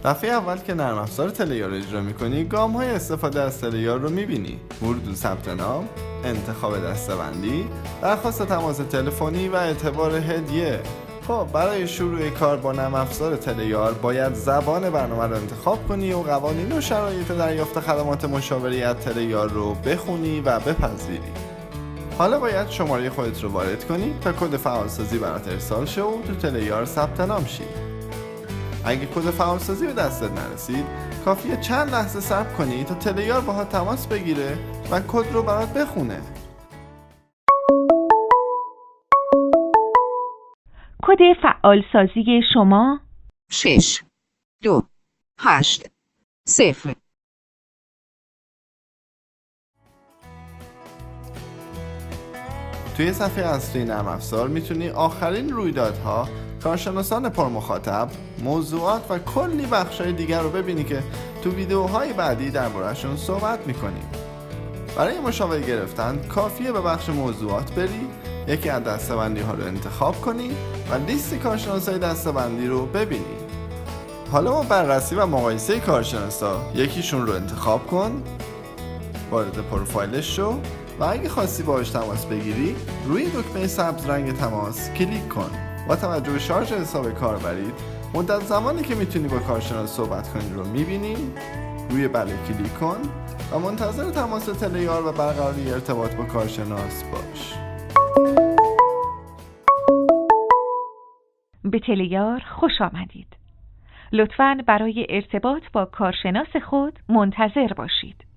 دفعه اول که نرم افزار تله‌یار رو اجرا می‌کنی، گام‌های استفاده از تله‌یار رو می‌بینی: ورود و ثبت نام، انتخاب دسته‌بندی، درخواست تماس تلفنی و اعتبار هدیه. خب برای شروع کار با نرم افزار تله‌یار باید زبان برنامه رو انتخاب کنی و قوانین و شرایط دریافت خدمات مشاوره تله‌یار رو بخونی و بپذیری. حالا باید شماره خودت رو وارد کنی تا کد فعالسازی برات ارسال شه و تو تله‌یار ثبت نام شی. اگه کد فعالسازی به دستت نرسید، کافیه چند لحظه صبر کنی تا تله‌یار باهات تماس بگیره و کد رو برات بخونه. کد فعالسازی شما 6 2 8 0. توی صفحه اصلی نرم افزار میتونی آخرین رویدادها، کارشناسان پرمخاطب، موضوعات و کلی بخشای دیگر رو ببینی که تو ویدیوهای بعدی درباره‌شون صحبت میکنیم. برای مشاوره گرفتن کافیه به بخش موضوعات بری، یکی از دسته‌بندی ها رو انتخاب کنی و لیست کارشناسای دسته‌بندی رو ببینی. حالا با بررسی و مقایسه کارشناسا یکیشون رو انتخاب کن، وارد پروفایلش شو و اگه خواستی باهاش تماس بگیری روی دکمه سبز رنگ تماس کلیک کن. با توجه به شارژ حساب کاربریت مدت زمانی که میتونی با کارشناس صحبت کنی رو میبینی. روی بله کلیک کن و منتظر تماس تله‌یار و برقراری ارتباط با کارشناس باش. به تله‌یار خوش آمدید. لطفاً برای ارتباط با کارشناس خود منتظر باشید.